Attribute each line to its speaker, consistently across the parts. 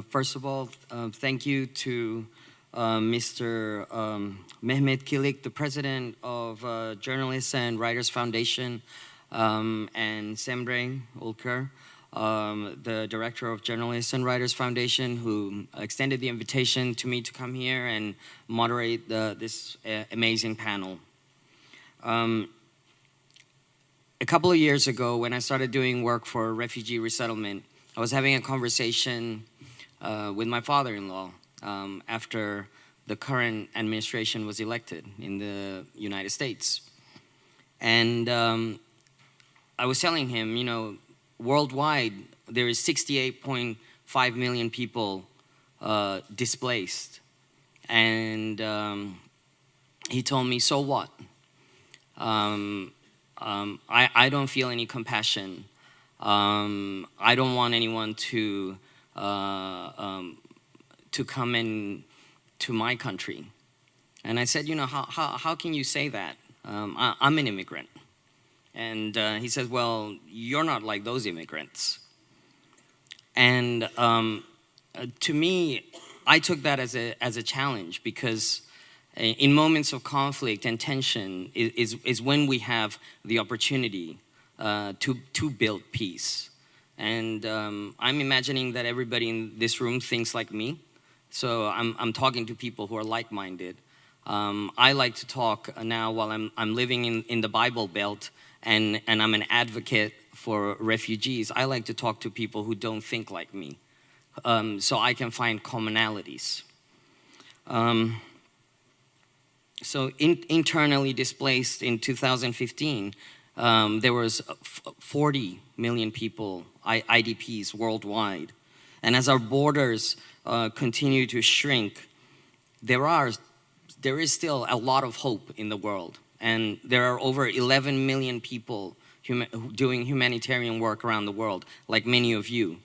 Speaker 1: First of all, thank you to Mr. Mehmet Kilik, the president of Journalists and Writers Foundation, and Sembre Ulker, the director of Journalists and Writers Foundation, who extended the invitation to me to come here and moderate this amazing panel. A couple of years ago, when I started doing work for refugee resettlement, I was having a conversation with my father-in-law after the current administration was elected in the United States. And I was telling him, you know, worldwide, there is 68.5 million people displaced. And he told me, so what? I don't feel any compassion. I don't want anyone to come in to my country. And I said, you know, how can you say that? I'm an immigrant. And he says, well, you're not like those immigrants. And to me, I took that as a challenge, because in moments of conflict and tension is when we have the opportunity to build peace. And I'm imagining that everybody in this room thinks like me. So I'm talking to people who are like-minded. I like to talk now while I'm living in the Bible Belt, and I'm an advocate for refugees. I like to talk to people who don't think like me, so I can find commonalities. So internally displaced in 2015, there was 40 million people, IDPs worldwide. And as our borders continue to shrink, there is still a lot of hope in the world. And there are over 11 million people doing humanitarian work around the world, like many of you.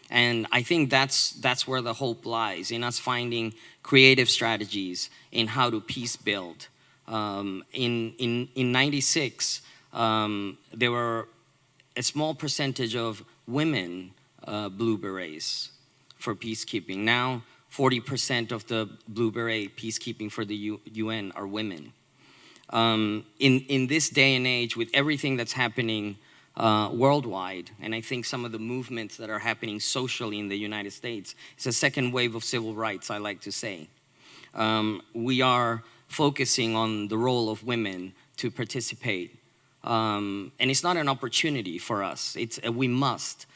Speaker 1: And I think that's where the hope lies, in us finding creative strategies in how to peace build. In 96, there were a small percentage of women Blue Berets for peacekeeping. Now, 40% of the Blue Beret peacekeeping for the UN are women. In this day and age, with everything that's happening worldwide, and I think some of the movements that are happening socially in the United States, it's a second wave of civil rights, I like to say. We are focusing on the role of women to participate. And it's not an opportunity for us. We must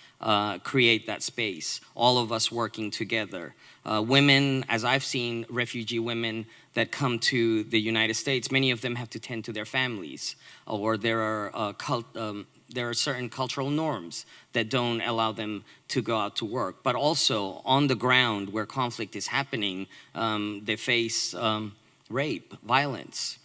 Speaker 1: create that space, all of us working together. Women, as I've seen refugee women that come to the United States, many of them have to tend to their families, or there are certain cultural norms that don't allow them to go out to work. But also on the ground where conflict is happening, they face rape, violence.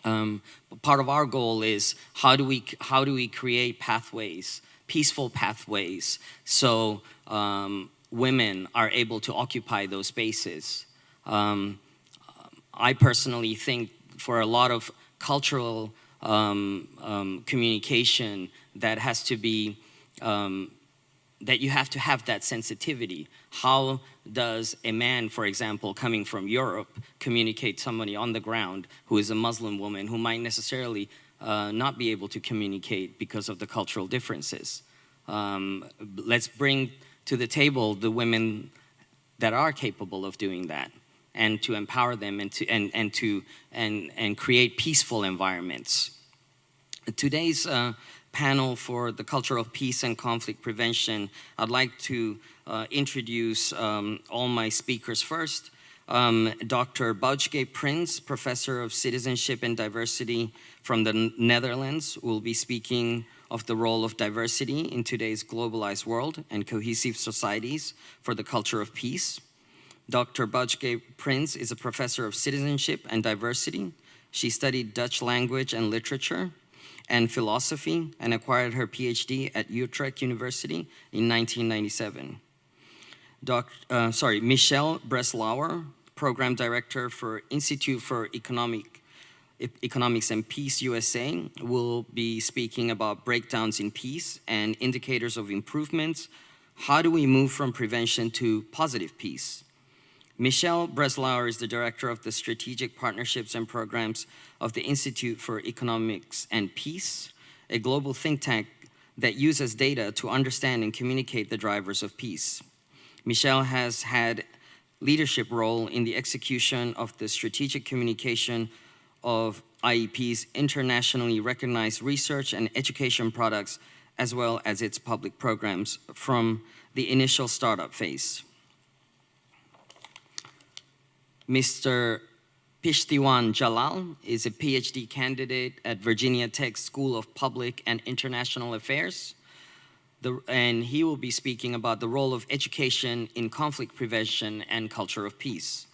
Speaker 1: Part of our goal is how do we create pathways, peaceful pathways, so women are able to occupy those spaces. I personally think for a lot of cultural communication that has to be, that you have to have that sensitivity. How does a man, for example, coming from Europe, communicate somebody on the ground who is a Muslim woman who might necessarily not be able to communicate because of the cultural differences? Let's bring to the table the women that are capable of doing that, and to empower them and create peaceful environments. Today's panel for the culture of peace and conflict prevention, I'd like to introduce all my speakers first. Dr. Boutje Prins, Professor of Citizenship and Diversity from the Netherlands, will be speaking of the role of diversity in today's globalized world and cohesive societies for the culture of peace. Dr. Boutje Prins is a professor of citizenship and diversity. She studied Dutch language and literature and philosophy and acquired her PhD at Utrecht University in 1997. Michelle Breslauer, Program Director for Institute for Economics and Peace USA, will be speaking about breakdowns in peace and indicators of improvements, How do we move from prevention to positive peace? Michelle Breslauer is the director of the Strategic Partnerships and Programs of the Institute for Economics and Peace, a global think tank that uses data to understand and communicate the drivers of peace. Michelle has had leadership role in the execution of the strategic communication of IEP's internationally recognized research and education products, as well as its public programs from the initial startup phase. Mr. Pishtiwan Jalal is a PhD candidate at Virginia Tech School of Public and International Affairs, and he will be speaking about the role of education in conflict prevention and culture of peace.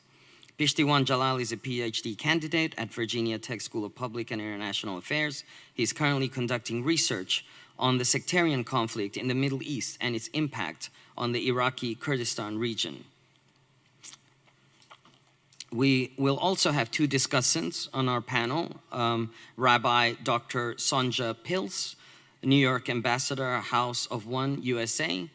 Speaker 1: Pishtiwan Jalal is a PhD candidate at Virginia Tech School of Public and International Affairs. He's currently conducting research on the sectarian conflict in the Middle East and its impact on the Iraqi Kurdistan region. We will also have two discussants on our panel, Rabbi Dr. Sonja Pils, New York Ambassador, House of One, USA.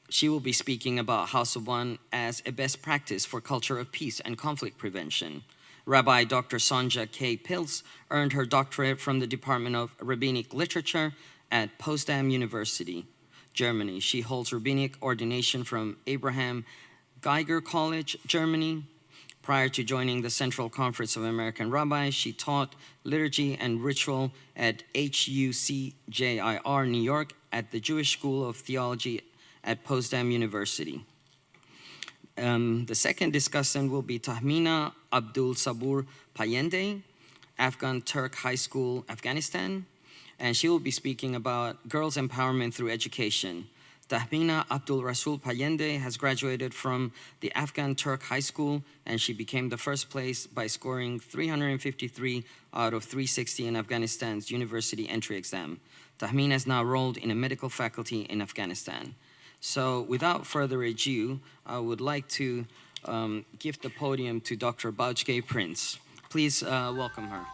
Speaker 1: She will be speaking about House of One as a best practice for culture of peace and conflict prevention. Rabbi Dr. Sonja K. Pils earned her doctorate from the Department of Rabbinic Literature at Potsdam University, Germany. She holds rabbinic ordination from Abraham Geiger College, Germany. Prior to joining the Central Conference of American Rabbis, she taught liturgy and ritual at HUCJIR, New York, at the Jewish School of Theology at Potsdam University. The second discussant will be Tahmina Abdul Sabur Payende, Afghan Turk High School, Afghanistan, and she will be speaking about girls' empowerment through education. Tahmina Abdul Rasul Payende has graduated from the Afghan Turk High School, and she became the first place by scoring 353 out of 360 in Afghanistan's university entry exam. Tahmina is now enrolled in a medical faculty in Afghanistan. So without further ado, I would like to give the podium to Dr. Baujke Prince. Please welcome her.